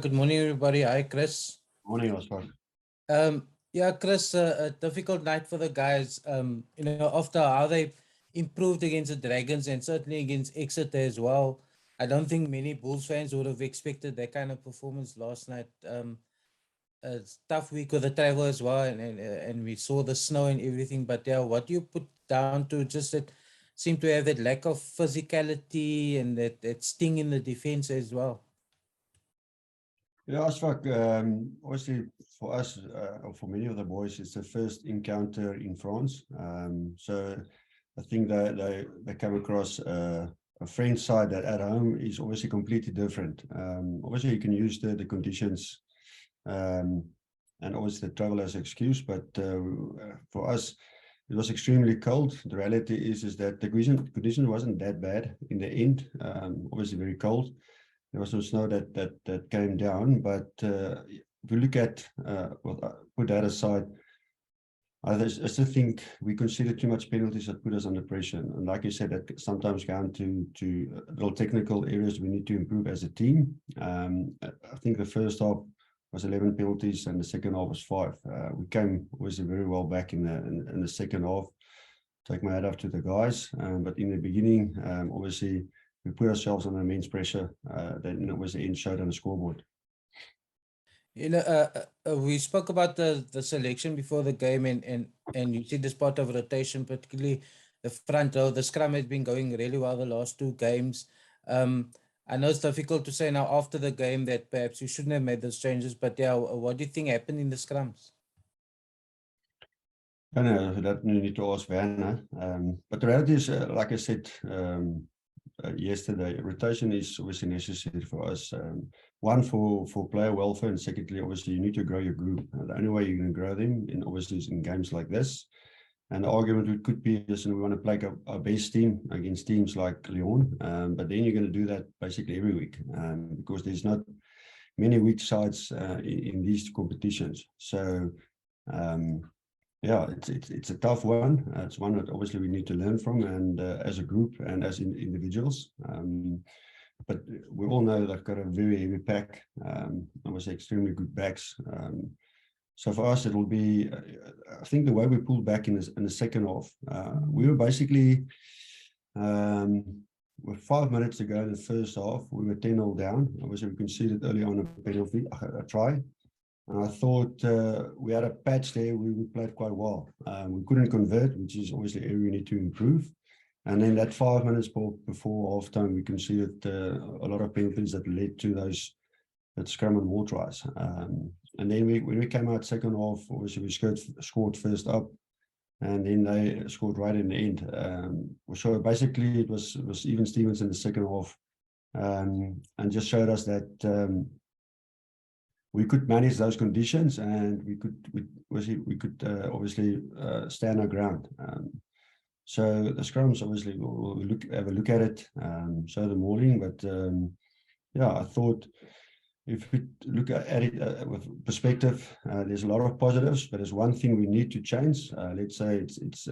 Good morning, everybody. Hi, Chris. Morning, Oscar. Yeah, Chris, a difficult night for the guys. After how they improved against the Dragons and certainly against Exeter as well. I don't think many Bulls fans would have expected that kind of performance last night. It's a tough week with the travel as well, and we saw the snow and everything. But yeah, what do you put down to just that seem to have that lack of physicality and that sting in the defense as well? Yeah, Oscar, obviously for us, or for many of the boys, it's the first encounter in France. So I think that they come across a French side that at home is obviously completely different. Obviously, you can use the conditions and obviously the travel as an excuse, but for us, it was extremely cold. The reality is that the condition wasn't that bad in the end. Obviously, very cold. There was some snow that came down, but if we look at put that aside, I still think we consider too much penalties that put us under pressure. And like you said, that sometimes down to little technical areas we need to improve as a team. I think the first half was 11 penalties and the second half was 5. We came obviously very well back in the second half. Take my hat off to the guys, but in the beginning, obviously we put ourselves under immense pressure. Then was the end showed on the scoreboard. We spoke about the selection before the game, and you see this part of rotation, particularly the front row. The scrum has been going really well the last 2 games. I know it's difficult to say now after the game that perhaps you shouldn't have made those changes, but yeah, what do you think happened in the scrums? I know that you need to ask Werner. But the reality is, like I said yesterday, rotation is obviously necessary for us. One for player welfare, and secondly, obviously you need to grow your group. The only way you're going to grow them, and obviously is in games like this. And the argument could be, listen, we want to play our best team against teams like Lyon, but then you're going to do that basically every week because there's not many weak sides in these competitions. So yeah, it's a tough one. It's one that obviously we need to learn from, and as a group and as individuals. But we all know they've got a very heavy pack. Obviously, extremely good backs. So for us, it will be. I think the way we pulled back in the second half, we were basically with 5 minutes to go in the first half, we were 10-0 down. Obviously, we conceded early on a penalty, a try. And I thought we had a patch there. We played quite well. We couldn't convert, which is obviously area we need to improve. And then that 5 minutes before halftime, we conceded a lot of penalties that led to that scrum and more tries. And then when we came out second half, obviously we scored first up, and then they scored right in the end. So basically, it was even Stevens in the second half, and just showed us that. We could manage those conditions, and we could obviously stand our ground. So the scrums, obviously, we'll have a look at it. So the morning, but yeah, I thought if we look at it with perspective, there's a lot of positives, but there's one thing we need to change. Let's say it's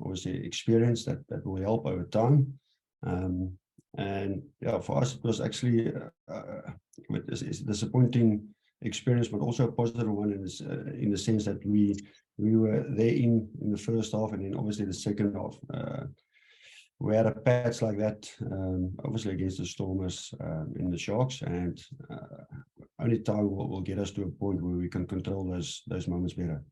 obviously experience that will help over time. And yeah, for us, it was actually it's disappointing experience, but also a positive one in the sense that we were there in the first half, and then obviously the second half. We had a patch like that, obviously against the Stormers in the Sharks, and only time will get us to a point where we can control those moments better.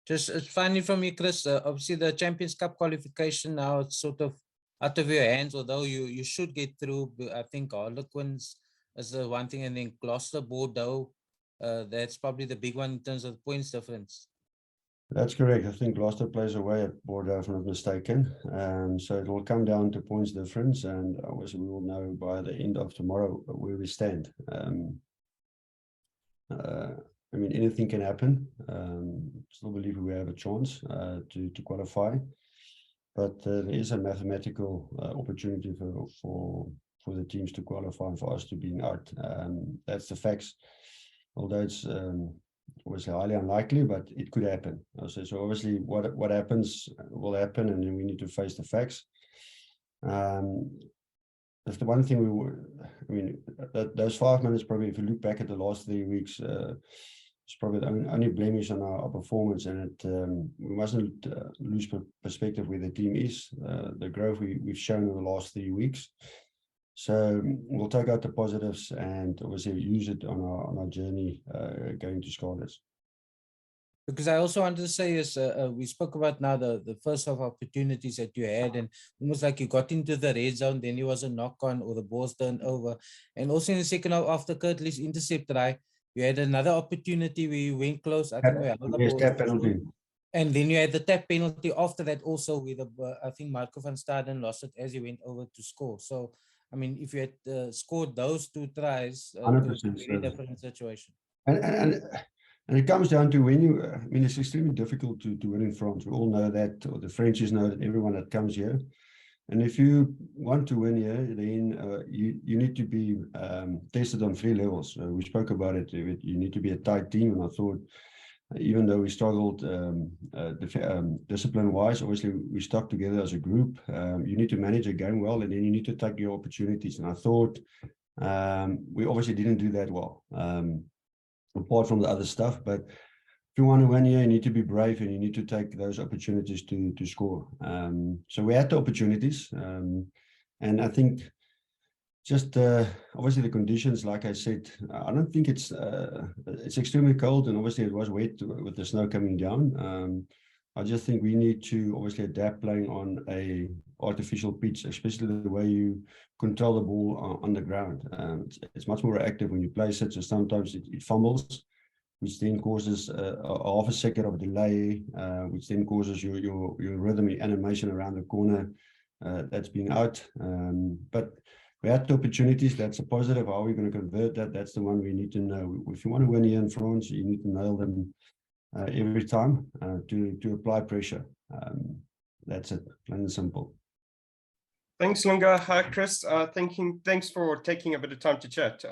Just finally from me, Chris, obviously the Champions Cup qualification now, it's sort of out of your hands, although you should get through. I think Harlequins is the one thing, and then Gloucester, Bordeaux, that's probably the big one in terms of points difference. That's correct. I think Gloucester plays away at Bordeaux, if I'm not mistaken. So it will come down to points difference, and obviously we will know by the end of tomorrow where we stand. I mean, anything can happen. Still believe we have a chance to qualify, but there is a mathematical opportunity for the teams to qualify and for us to be out. That's the facts. Although it's obviously highly unlikely, but it could happen. So obviously what happens will happen, and then we need to face the facts. that's the one thing we were. I mean, those 5 minutes probably, if you look back at the last 3 weeks, it's probably the only blemish on our performance, and we mustn't lose perspective where the team is. The growth we've shown in the last 3 weeks. So we'll take out the positives and obviously use it on our journey going to Scarlets. Because I also wanted to say is we spoke about now the first of opportunities that you had, and almost like you got into the red zone, then there was a knock on or the ball's turned over. And also in the second half after Kirtley's intercept try, you had another opportunity where you went close. I think we held the ball. Tap penalty. And then you had the tap penalty after that also with I think Marco van Staden lost it as he went over to score. So, I mean, if you had scored those 2 tries, it was a very different situation. And it comes down to when you, I mean, it's extremely difficult to win in France. We all know that, or the Frenchies know that, everyone that comes here. And if you want to win here, then you need to be tested on 3 levels. We spoke about it. You need to be a tight team. And I thought, even though we struggled discipline-wise, obviously we stuck together as a group. You need to manage a game well, and then you need to take your opportunities. And I thought we obviously didn't do that well. Apart from the other stuff, but if you want to win here, you need to be brave and you need to take those opportunities to score. So we had the opportunities, and I think just obviously the conditions, like I said, I don't think it's extremely cold, and obviously it was wet with the snow coming down. I just think we need to obviously adapt playing on a artificial pitch, especially the way you control the ball on the ground. It's much more active when you play it, so sometimes it fumbles, which then causes a half a second of delay, which then causes your rhythm, your animation around the corner that's being out. But we had the opportunities. That's a positive. How are we going to convert that? That's the one we need to know. If you want to win here in France, you need to nail them every time to apply pressure. That's it, plain and simple. Thanks, Lunga. Hi, Chris. Thanks for taking a bit of time to chat.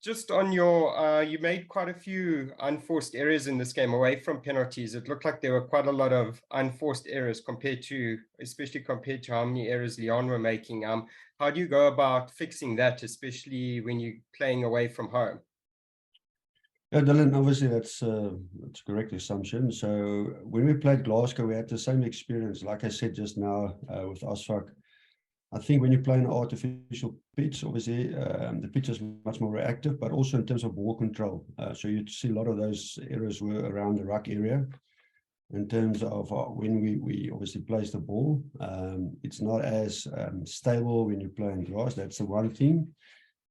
Just on your, you made quite a few unforced errors in this game away from penalties. It looked like there were quite a lot of unforced errors especially compared to how many errors Lyon were making. How do you go about fixing that, especially when you're playing away from home? Yeah, Dylan, obviously that's a correct assumption. So when we played Glasgow, we had the same experience. Like I said just now with Asfak, I think when you play an artificial pitch, obviously the pitch is much more reactive, but also in terms of ball control. So you see a lot of those errors were around the ruck area. In terms of when we obviously place the ball, it's not as stable when you play in grass. That's the one thing.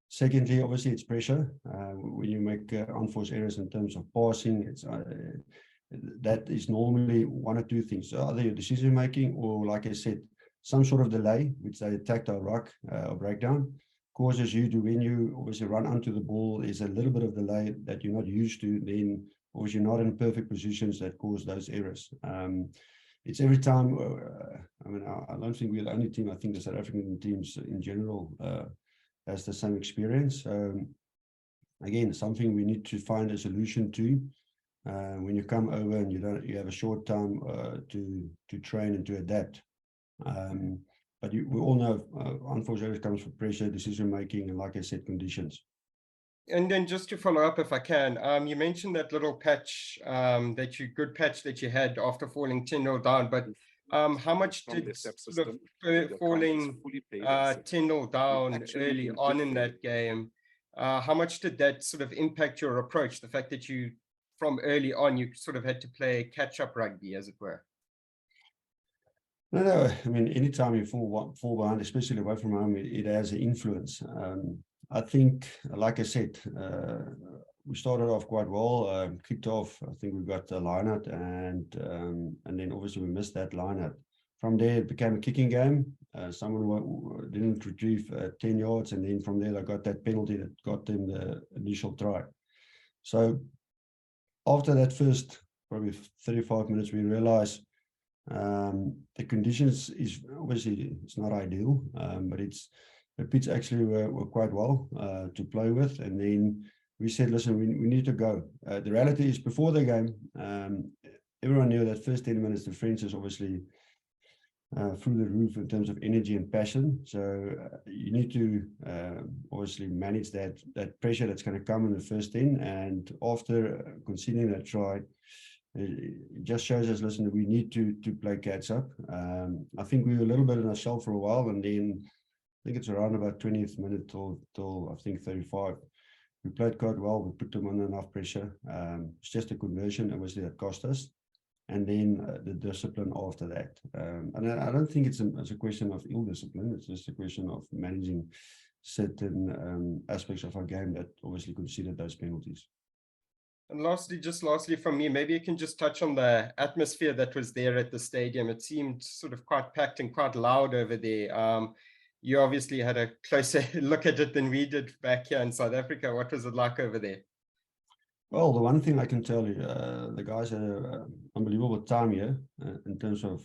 Secondly, obviously, it's pressure. When you make unforced errors in terms of passing, that is normally 1 or 2 things. So either your decision making, or like I said, some sort of delay, which they attacked our ruck or breakdown, causes you to, when you obviously run onto the ball, is a little bit of delay that you're not used to. Then obviously you're not in perfect positions that cause those errors. It's every time. I mean, I don't think we're the only team. I think the South African teams in general has the same experience. Again, something we need to find a solution to when you come over and you have a short time to train and to adapt. But we all know unforced errors comes from pressure, decision making, and like I said, conditions. And then just to follow up, if I can, you mentioned that little patch, good patch that you had after falling 10-0 down, but how much did sort of falling 10-0 down early on in that game, how much did that sort of impact your approach? The fact that you, from early on, you sort of had to play catch-up rugby, as it were. No. I mean, anytime you fall behind, especially away from home, it has an influence. I think, like I said, we started off quite well, kicked off. I think we got the line-out, and then obviously we missed that line-out. From there, it became a kicking game. Someone didn't retrieve 10 yards, and then from there, they got that penalty that got them the initial try. So after that first probably 35 minutes, we realized the conditions is obviously it's not ideal, but the pitch actually were quite well to play with. And then we said, listen, we need to go. The reality is, before the game, everyone knew that first 10 minutes, the French is obviously through the roof in terms of energy and passion. So you need to obviously manage that pressure that's going to come in the first 10. And after conceding that try, it just shows us, listen, we need to play catch up. I think we were a little bit in our shell for a while, and then I think it's around about 20th minute till I think 35. We played quite well. We put them under enough pressure. It's just a conversion, obviously, that cost us. And then the discipline after that. And I don't think it's a question of ill discipline. It's just a question of managing certain aspects of our game that obviously conceded those penalties. And lastly from me, maybe you can just touch on the atmosphere that was there at the stadium. It seemed sort of quite packed and quite loud over there. You obviously had a closer look at it than we did back here in South Africa. What was it like over there? Well, the one thing I can tell you, the guys had an unbelievable time here in terms of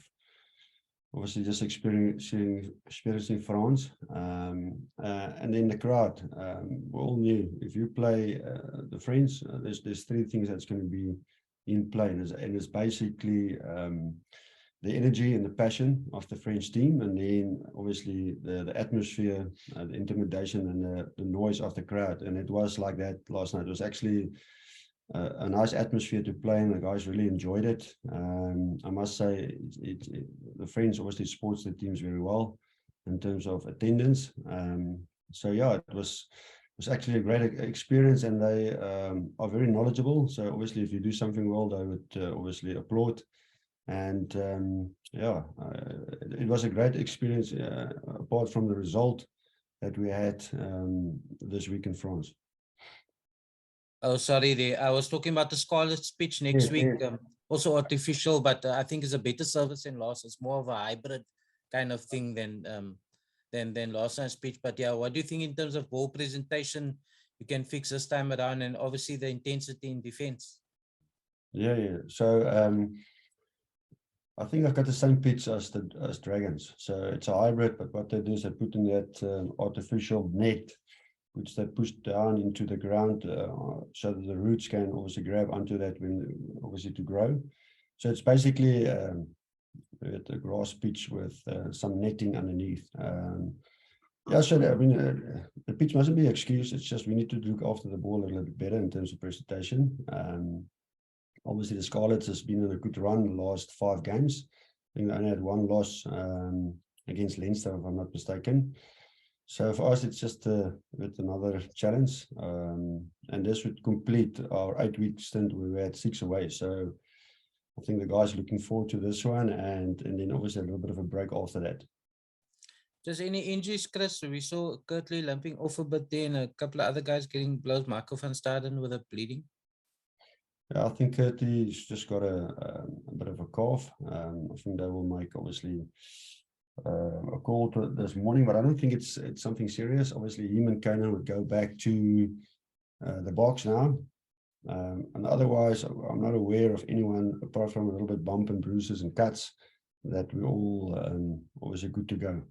obviously just experiencing France. And then the crowd. We all knew if you play the French, there's three things that's going to be in play. And it's basically the energy and the passion of the French team, and then obviously the atmosphere, the intimidation and the noise of the crowd. And it was like that last night. It was actually a nice atmosphere to play in. The guys really enjoyed it. I must say, the French obviously supports the teams very well in terms of attendance. So yeah, it was actually a great experience, and they are very knowledgeable. So obviously, if you do something well, they would obviously applaud. And yeah, it was a great experience apart from the result that we had this week in France. Oh, sorry, there. I was talking about the Scarlet speech next week. Also artificial, but I think it's a better service than last. It's more of a hybrid kind of thing than last night's speech. But yeah, what do you think in terms of ball presentation you can fix this time around, and obviously the intensity in defense? Yeah. So I think I've got the same pitch as Dragons. So it's a hybrid, but what they do is they put in that artificial net, which they push down into the ground so that the roots can obviously grab onto that obviously to grow. So it's basically a grass pitch with some netting underneath. Yeah, so I mean, the pitch mustn't be excused. It's just we need to look after the ball a little bit better in terms of presentation. Obviously, the Scarlets has been in a good run the last 5 games. I think they only had 1 loss against Leinster, if I'm not mistaken. So for us, it's just with another challenge. And this would complete our 8-week stint where we had 6 away. So I think the guys are looking forward to this one, and then obviously a little bit of a break after that. Just any injuries, Chris? We saw Kurtley limping off a bit there, and a couple of other guys getting blows. Michael van Staden with a bleeding. Yeah, I think Kurtley's just got a bit of a cough. I think they will make obviously a call this morning, but I don't think it's something serious. Obviously, him and Kanan would go back to the box now. And otherwise, I'm not aware of anyone apart from a little bit bump and bruises and cuts that we're all obviously good to go.